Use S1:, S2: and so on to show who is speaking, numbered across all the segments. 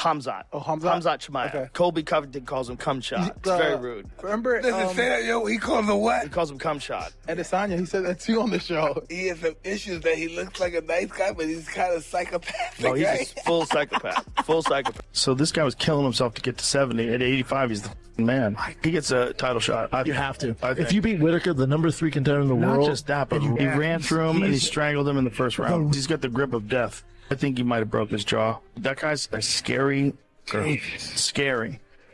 S1: Khamzat.
S2: Oh, Khamzat?
S1: Khamzat Chimaev. Okay. Colby Covington calls him cum shot. It's very rude.
S2: Remember?
S3: Doesn't say that, yo. He calls him what?
S1: He calls him cum shot.
S2: And Adesanya, he said that too on the show.
S3: He has some issues that he looks like a nice guy, but he's kind of psychopathic.
S1: No, he's a full psychopath. Full psychopath. So this guy was killing himself to get to 70. At 85, he's the man. He gets a title shot.
S4: You have to. If you beat Whitaker, the #3 contender in the world.
S1: Not just that, but he ran through him and he strangled him in the first round. He's got the grip of death. I think he might have broke his jaw. That guy's scary.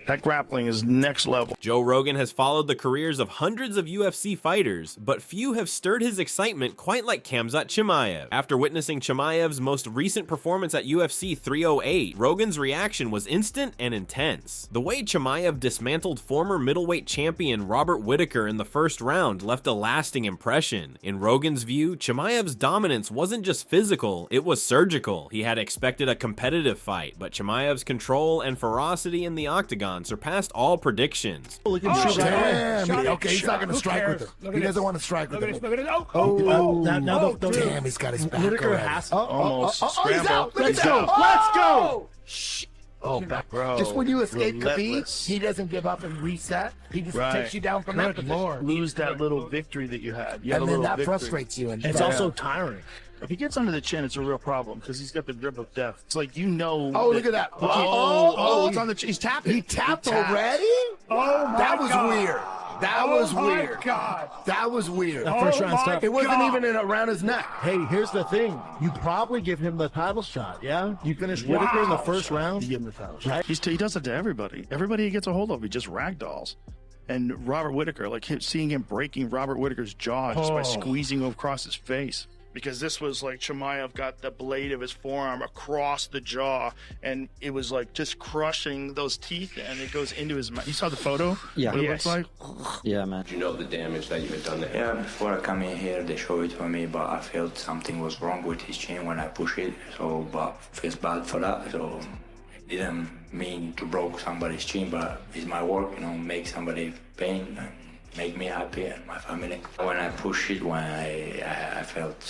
S1: That grappling is next level.
S5: Joe Rogan has followed the careers of hundreds of UFC fighters, but few have stirred his excitement quite like Khamzat Chimaev. After witnessing Chimaev's most recent performance at UFC 308, Rogan's reaction was instant and intense. The way Chimaev dismantled former middleweight champion Robert Whitaker in the first round left a lasting impression. In Rogan's view, Chimaev's dominance wasn't just physical, it was surgical. He had expected a competitive fight, but Chimaev's control and ferocity in the octagon surpassed all predictions.
S4: Damn. Okay, he's not going to strike with him. He doesn't want to strike with him. Damn, he's got his back already.
S1: Almost.
S4: He's out.
S2: Let's go. Let's go.
S4: Oh, back,
S1: bro.
S4: Just when you escape Khabib, he doesn't give up and reset. He just takes you down from that position.
S1: Lose that little victory that you had.
S4: And then that frustrates you. And
S2: it's also tiring.
S1: If he gets under the chin, it's a real problem because he's got the grip of death. It's like, you know.
S4: Oh, look at that.
S1: It's on the chin. He's tapping.
S4: He tapped already?
S2: Oh, my
S4: That was
S2: God.
S4: weird. That was weird.
S2: God.
S4: That was weird.
S2: The first round stuff.
S4: It wasn't even around his neck.
S6: Hey, here's the thing. You probably give him the title shot, yeah? You finish Whitaker in the first round, you give him the title shot.
S1: He does it to everybody. Everybody he gets a hold of, he just ragdolls. And Robert Whitaker, like seeing him breaking Robert Whitaker's jaw just by squeezing across his face. Because this was like Chimaev got the blade of his forearm across the jaw, and it was like just crushing those teeth, and it goes into his mouth. You saw the photo?
S7: Yeah.
S1: What it looks like?
S7: Yeah, man.
S8: You know the damage that you had done there?
S9: Yeah, before I come in here, they showed it to me, but I felt something was wrong with his chin when I push it, so, but feels bad for that, so it didn't mean to break somebody's chin, but it's my work, you know, make somebody pain and make me happy and my family. When I push it, when I felt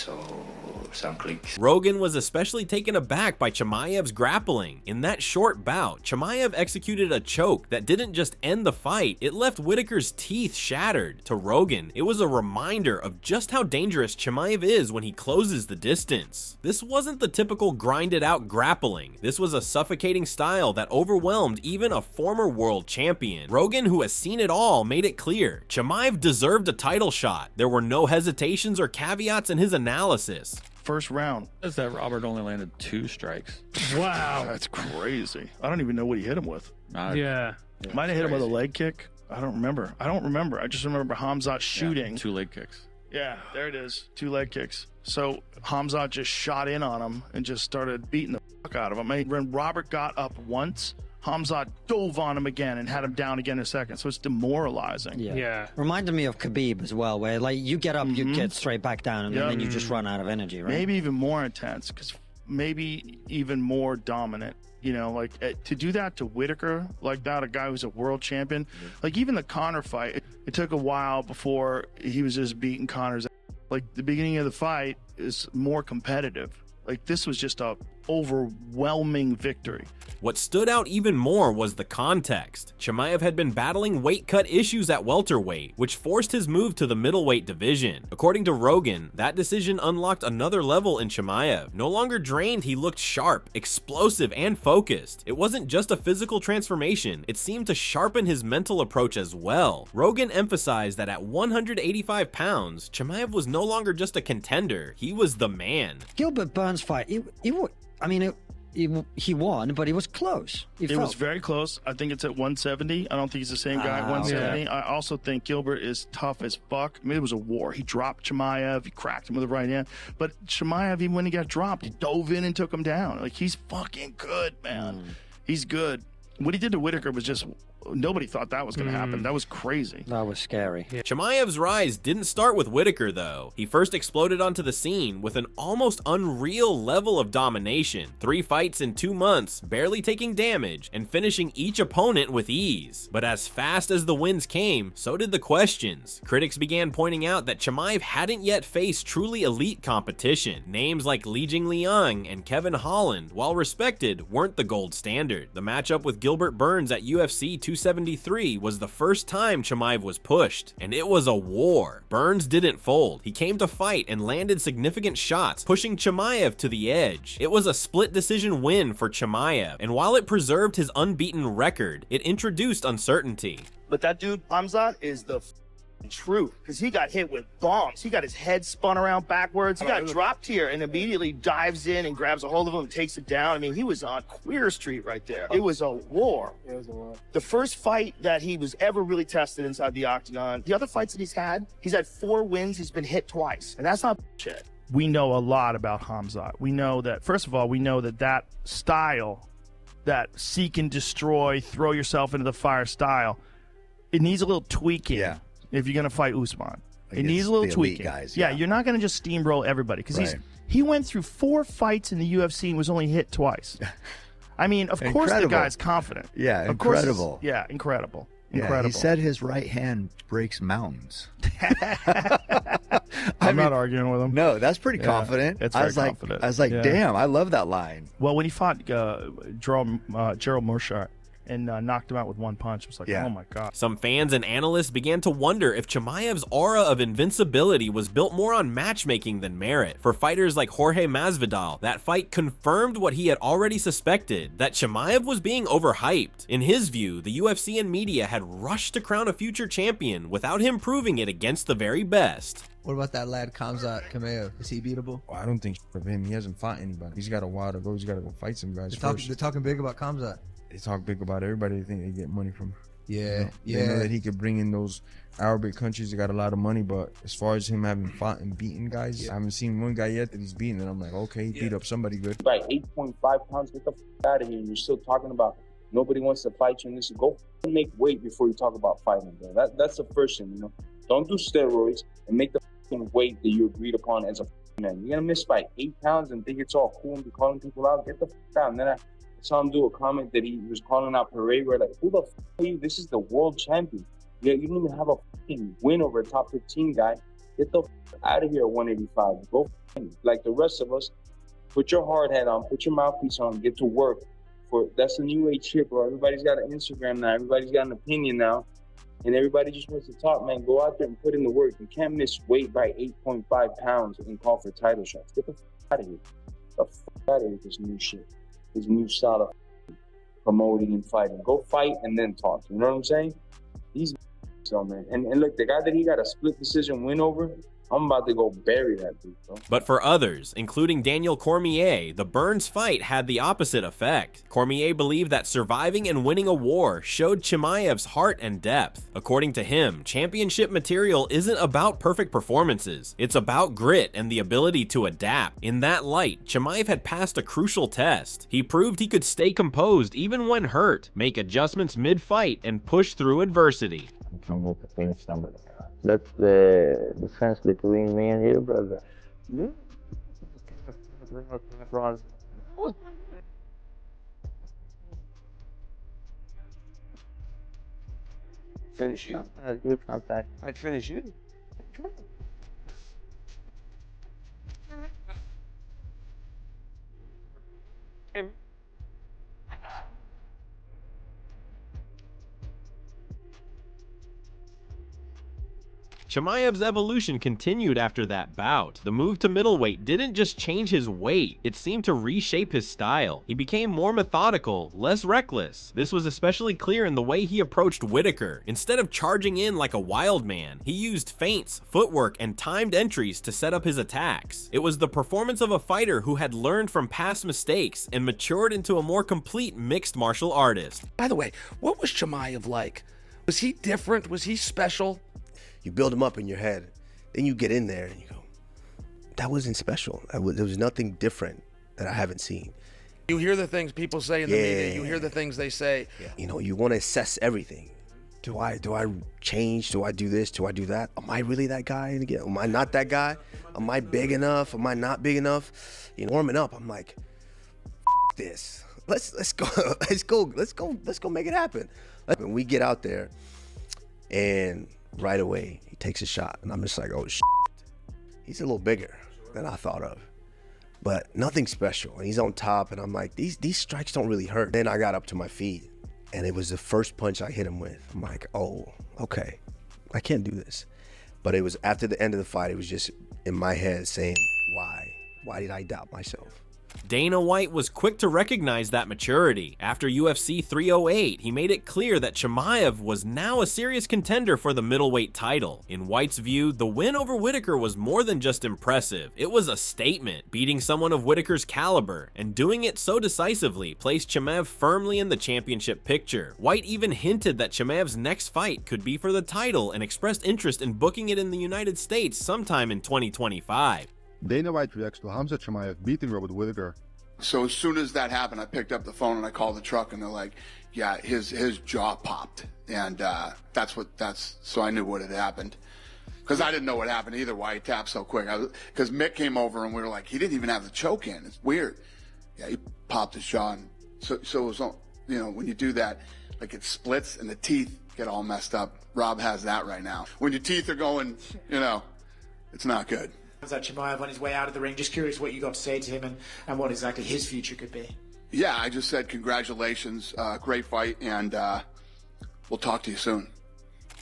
S9: some clicks.
S5: Rogan was especially taken aback by Chimaev's grappling. In that short bout, Chimaev executed a choke that didn't just end the fight, it left Whitaker's teeth shattered. To Rogan, it was a reminder of just how dangerous Chimaev is when he closes the distance. This wasn't the typical grinded out grappling. This was a suffocating style that overwhelmed even a former world champion. Rogan, who has seen it all, made it clear. Chimaev deserved a title shot. There were no hesitations or caveats in his analysis.
S1: First round.
S10: Says that Robert only landed 2 strikes.
S1: Wow. That's crazy. I don't even know what he hit him with.
S10: Yeah.
S1: Might have hit him with a leg kick. I don't remember. I just remember Khamzat shooting.
S10: 2 leg kicks.
S1: Yeah, there it is. 2 leg kicks. So Khamzat just shot in on him and just started beating the fuck out of him. When Robert got up once, Khamzat dove on him again and had him down again in a second. So it's demoralizing.
S7: Yeah. Reminded me of Khabib as well, where like you get up, you get straight back down, and then you just run out of energy, right?
S1: Maybe even more intense, because maybe even more dominant. You know, like to do that to Whitaker, like that, a guy who's a world champion. Like even the Conor fight, it took a while before he was just beating Conor's. Like the beginning of the fight is more competitive. Like this was just a overwhelming victory.
S5: What stood out even more was the context. Chimaev had been battling weight cut issues at welterweight, which forced his move to the middleweight division. According to Rogan, that decision unlocked another level in Chimaev. No longer drained, he looked sharp, explosive, and focused. It wasn't just a physical transformation, it seemed to sharpen his mental approach as well. Rogan emphasized that at 185 pounds, Chimaev was no longer just a contender, he was the man.
S7: Gilbert Burns fight, he won, but he was close.
S1: It was very close. I think it's at 170. I don't think he's the same guy at 170. I also think Gilbert is tough as fuck. I mean, it was a war. He dropped Chimaev. He cracked him with the right hand. But Chimaev, even when he got dropped, he dove in and took him down. Like, he's fucking good, man. He's good. What he did to Whitaker was just nobody thought that was going to happen. That was crazy.
S7: That was scary.
S5: Chimaev's rise didn't start with Whitaker, though. He first exploded onto the scene with an almost unreal level of domination. 3 fights in 2 months, barely taking damage, and finishing each opponent with ease. But as fast as the wins came, so did the questions. Critics began pointing out that Chimaev hadn't yet faced truly elite competition. Names like Li Jingliang and Kevin Holland, while respected, weren't the gold standard. The matchup with Gilbert Burns at UFC 273 was the first time Chimaev was pushed, and it was a war. Burns didn't fold. He came to fight and landed significant shots, pushing Chimaev to the edge. It was a split decision win for Chimaev, and while it preserved his unbeaten record, it introduced uncertainty.
S11: But that dude, Khamzat, is the truth, because he got hit with bombs. He got his head spun around backwards. He got dropped here and immediately dives in and grabs a hold of him and takes it down. I mean, he was on Queer Street right there. It was a war. It was a war. The first fight that he was ever really tested inside the octagon. The other fights that he's had 4 wins. He's been hit twice, and that's not shit.
S1: We know a lot about Khamzat. We know that, first of all, we know that style, that seek and destroy, throw yourself into the fire style, it needs a little tweaking.
S12: Yeah.
S1: If you're going to fight Usman. It needs a little tweaking.
S12: Guys,
S1: yeah, you're not going to just steamroll everybody, because he went through 4 fights in the UFC and was only hit twice. I mean, of course the guy's confident.
S12: Yeah,
S1: of
S12: incredible.
S1: Yeah, incredible.
S12: Yeah,
S1: Incredible.
S12: he said his right hand breaks mountains.
S1: I'm not arguing with him.
S12: No, that's pretty confident.
S1: It's
S12: I
S1: very
S12: was
S1: confident.
S12: I was like, damn, I love that line.
S1: Well, when he fought Gerald Mearshart and knocked him out with 1 punch, it was like, oh my God.
S5: Some fans and analysts began to wonder if Chimaev's aura of invincibility was built more on matchmaking than merit. For fighters like Jorge Masvidal, that fight confirmed what he had already suspected, that Chimaev was being overhyped. In his view, the UFC and media had rushed to crown a future champion without him proving it against the very best.
S13: What about that lad Khamzat Chimaev? Is he beatable?
S14: Well, I don't think for him. He hasn't fought anybody. He's got a while to go. He's got to go fight some guys first.
S13: They're talking big about Khamzat.
S14: They talk big about everybody. They think they get money from.
S13: Yeah,
S14: They know that he could bring in those Arabic countries that got a lot of money, but as far as him having fought and beaten guys, I haven't seen one guy yet that he's beaten, and I'm like, okay, he beat up somebody good.
S15: Like 8.5 pounds, get the out of here. You're still talking about nobody wants to fight you, and this go make weight before you talk about fighting, bro. That's the first thing, you know. Don't do steroids and make the weight that you agreed upon as a man. You're gonna miss by 8 pounds and think it's all cool and be calling people out. Get the out. And then I saw him do a comment that he was calling out Pereira, like, who the are you? This is the world champion. Yeah, you don't even have a win over a top 15 guy. Get the out of here at 185. Go like the rest of us. Put your hard hat on. Put your mouthpiece on. Get to work. That's the new age shit, bro. Everybody's got an Instagram now. Everybody's got an opinion now. And everybody just wants to talk, man. Go out there and put in the work. You can't miss weight by 8.5 pounds and call for title shots. Get the out of here. The out of here with this new shit. This new style of promoting and fighting. Go fight and then talk. You know what I'm saying? These so man. And look, the guy that he got a split decision win over, I'm about to go bury that dude, bro.
S5: But for others, including Daniel Cormier, the Burns fight had the opposite effect. Cormier believed that surviving and winning a war showed Chimaev's heart and depth. According to him, championship material isn't about perfect performances. It's about grit and the ability to adapt. In that light, Chimaev had passed a crucial test. He proved he could stay composed even when hurt, make adjustments mid-fight, and push through adversity.
S16: That's the difference between me and you, brother.
S17: Finish you. I'd finish you.
S5: Chimaev's evolution continued after that bout. The move to middleweight didn't just change his weight, it seemed to reshape his style. He became more methodical, less reckless. This was especially clear in the way he approached Whitaker. Instead of charging in like a wild man, he used feints, footwork, and timed entries to set up his attacks. It was the performance of a fighter who had learned from past mistakes and matured into a more complete mixed martial artist.
S18: By the way, what was Chimaev like? Was he different? Was he special?
S19: You build them up in your head, then you get in there and you go, that wasn't special. There was nothing different that I haven't seen.
S18: You hear the things people say in the media. You hear the things they say.
S19: You know, you want to assess everything. Do I change? Do I do this? Do I do that? Am I really that guy? And again, am I not that guy? Am I big enough? Am I not big enough? You know, warming up, I'm like, this. Let's go. Let's go make it happen. And we get out there, and right away he takes a shot, and I'm just like, oh shit. He's a little bigger than I thought of, but nothing special. And he's on top, and I'm like, these strikes don't really hurt. Then I got up to my feet, and it was the first punch I hit him with. I'm like, oh, okay, I can't do this. But it was after the end of the fight, it was just in my head saying, why? Why did I doubt myself?
S5: Dana White was quick to recognize that maturity. After UFC 308, he made it clear that Chimaev was now a serious contender for the middleweight title. In White's view, the win over Whitaker was more than just impressive. It was a statement. Beating someone of Whitaker's caliber and doing it so decisively placed Chimaev firmly in the championship picture. White even hinted that Chimaev's next fight could be for the title and expressed interest in booking it in the United States sometime in 2025.
S20: Dana White reacts to Khamzat Chimaev beating Robert Whitaker.
S21: So as soon as that happened, I picked up the phone and I called the truck, and they're like, yeah, his jaw popped. And so I knew what had happened. Because I didn't know what happened either, why he tapped so quick. Because Mick came over and we were like, he didn't even have the choke in. It's weird. Yeah, he popped his jaw. And so it was, you know, when you do that, like it splits and the teeth get all messed up. Rob has that right now. When your teeth are going, you know, it's not good.
S22: Khamzat Chimaev on his way out of the ring. Just curious what you got to say to him and what exactly his future could be.
S21: Yeah, I just said congratulations, great fight, and we'll talk to you soon.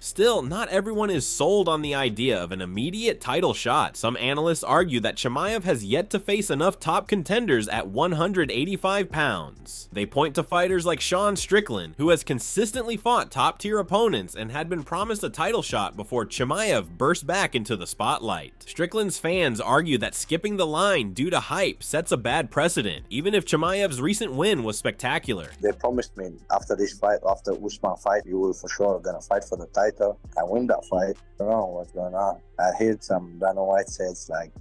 S5: Still, not everyone is sold on the idea of an immediate title shot. Some analysts argue that Chimaev has yet to face enough top contenders at 185 pounds. They point to fighters like Sean Strickland, who has consistently fought top-tier opponents and had been promised a title shot before Chimaev burst back into the spotlight. Strickland's fans argue that skipping the line due to hype sets a bad precedent, even if Chimaev's recent win was spectacular.
S23: They promised me after this fight, after Usman fight, you will for sure gonna fight for the title. I win that fight. I don't know what's going on. I heard some Dana White says like,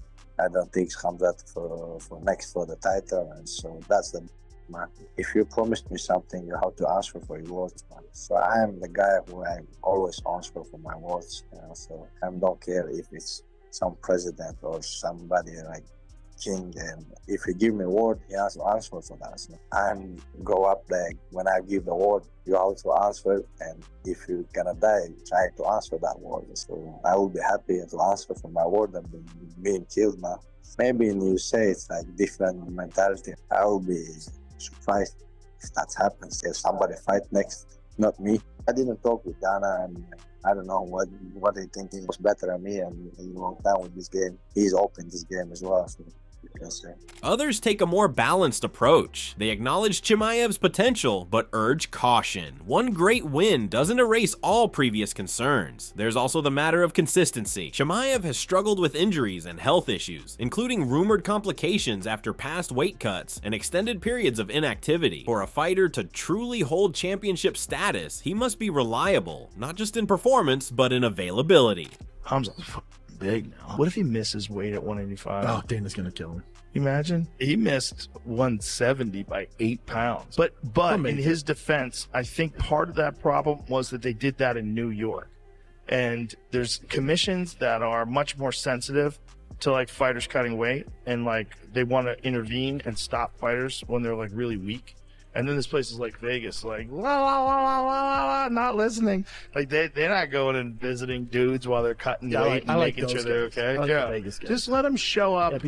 S23: I don't think Khamzat for next for the title, and so that's the man. If you promised me something, you have to answer for your words, man. So I am the guy who I always answer for my words, you know. So I don't care if it's some president or somebody like king, and if you give me a word, he has to answer for that. So I go up there, when I give the word, you have to answer, and if you're gonna die, try to answer that word. So I will be happy to answer for my word than being killed now. Maybe in USA it's like different mentality. I will be surprised if that happens, if somebody fight next, not me. I didn't talk with Dana, and I don't know what they think he was better than me, and he went down with this game. He's opened this game as well. So.
S5: Others take a more balanced approach. They acknowledge Chimaev's potential, but urge caution. One great win doesn't erase all previous concerns. There's also the matter of consistency. Chimaev has struggled with injuries and health issues, including rumored complications after past weight cuts and extended periods of inactivity. For a fighter to truly hold championship status, he must be reliable, not just in performance, but in availability.
S1: Khamzat's big now. What if he misses weight at 185?
S2: Oh, Dana's gonna kill him.
S1: Imagine he missed 170 by 8 pounds. But in his defense, I think part of that problem was that they did that in New York, and there's commissions that are much more sensitive to like fighters cutting weight, and like they want to intervene and stop fighters when they're like really weak. And then there's places like Vegas, like, la, la, la, la, la, la, not listening. Like, they're not going and visiting dudes while they're cutting weight and making sure they're okay. Just let him show up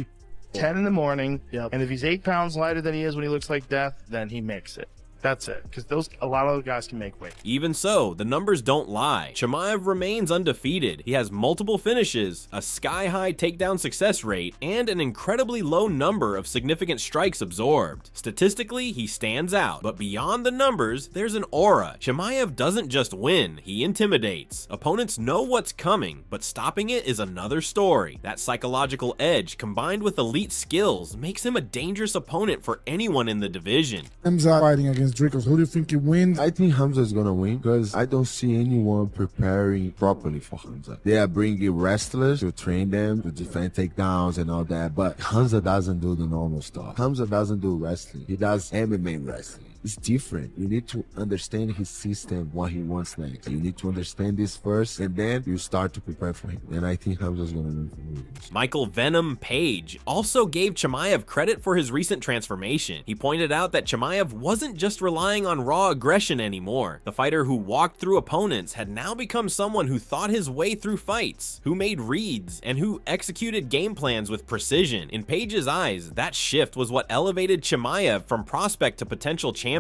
S1: 10 in the morning, and if he's 8 pounds lighter than he is when he looks like death, then he makes it. That's it, because a lot of those guys can make weight.
S5: Even so, the numbers don't lie. Chimaev remains undefeated. He has multiple finishes, a sky-high takedown success rate, and an incredibly low number of significant strikes absorbed. Statistically, he stands out, but beyond the numbers, there's an aura. Chimaev doesn't just win, he intimidates. Opponents know what's coming, but stopping it is another story. That psychological edge, combined with elite skills, makes him a dangerous opponent for anyone in the division.
S24: Khamzat fighting against
S3: against Dricus. Who do you think he wins?
S4: I think Hamza is gonna win because I don't see anyone preparing properly for Hamza. They are bringing wrestlers to train them to defend takedowns and all that, but Hamza doesn't do the normal stuff. Hamza doesn't do wrestling. He does MMA wrestling. It's different. You need to understand his system, what he wants next. You need to understand this first, and then you start to prepare for him. And I think Hamza's gonna win for me.
S5: Michael Venom Page also gave Chimaev credit for his recent transformation. He pointed out that Chimaev wasn't just relying on raw aggression anymore. The fighter who walked through opponents had now become someone who thought his way through fights, who made reads, and who executed game plans with precision. In Page's eyes, that shift was what elevated Chimaev from prospect to potential champion.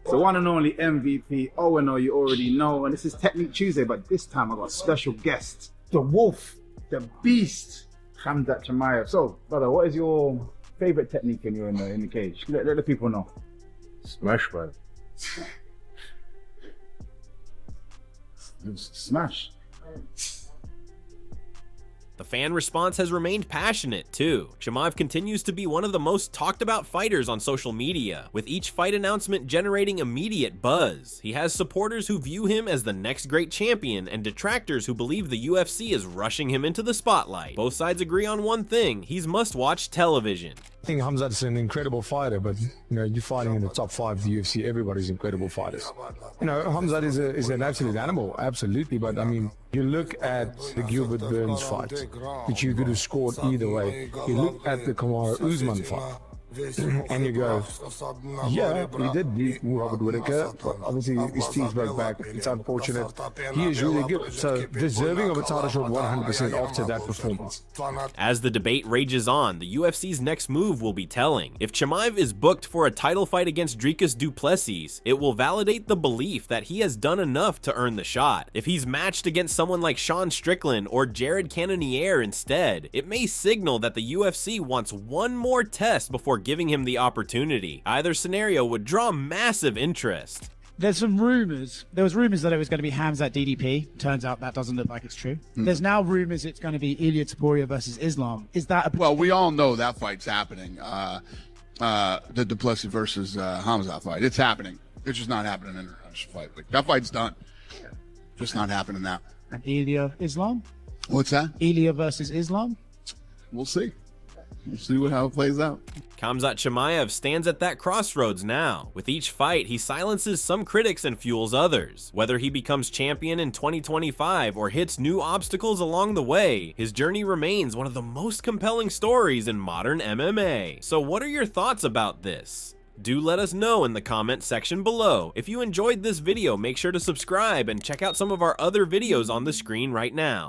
S6: The one and only MVP, Owen, you already know, and this is Technique Tuesday, but this time I got a special guest, the Wolf, the Beast, Khamzat Chimaev. So, brother, what is your favorite technique when you're in the cage? Let the people know.
S3: Smash, bro.
S6: Smash.
S5: The fan response has remained passionate, too. Chimaev continues to be one of the most talked about fighters on social media, with each fight announcement generating immediate buzz. He has supporters who view him as the next great champion, and detractors who believe the UFC is rushing him into the spotlight. Both sides agree on one thing: he's must-watch television.
S3: I think Khamzat's an incredible fighter, but you're fighting in the top 5 of the UFC. Everybody's incredible fighters. Khamzat is an absolute animal, absolutely. But I mean, you look at the Gilbert Burns fight, which you could have scored either way. You look at the Kamaru Usman fight, and you go, yeah, he did beat Robert Whittaker, but obviously his teeth broke back. It's unfortunate. He is really good, so deserving of a title shot 100% after that performance.
S5: As the debate rages on, the UFC's next move will be telling. If Chimaev is booked for a title fight against Dricus du Plessis, it will validate the belief that he has done enough to earn the shot. If he's matched against someone like Sean Strickland or Jared Cannonier instead, it may signal that the UFC wants one more test before giving him the opportunity. Either scenario would draw massive interest.
S24: There's some rumors. There was rumors that it was going to be Khamzat DDP. Turns out that doesn't look like it's true. There's now rumors it's going to be Ilia Topuria versus Islam. Is that a...
S21: Well, we all know that fight's happening. The Duplessis versus Khamzat fight. It's happening. It's just not happening in an international fight. Like, that fight's done. Just not happening now.
S24: And Ilia Islam?
S21: What's that?
S24: Ilia versus Islam?
S21: We'll see. We'll see how it plays out.
S5: Khamzat Chimaev stands at that crossroads now. With each fight, he silences some critics and fuels others. Whether he becomes champion in 2025 or hits new obstacles along the way, his journey remains one of the most compelling stories in modern MMA. So what are your thoughts about this? Do let us know in the comment section below. If you enjoyed this video, make sure to subscribe and check out some of our other videos on the screen right now.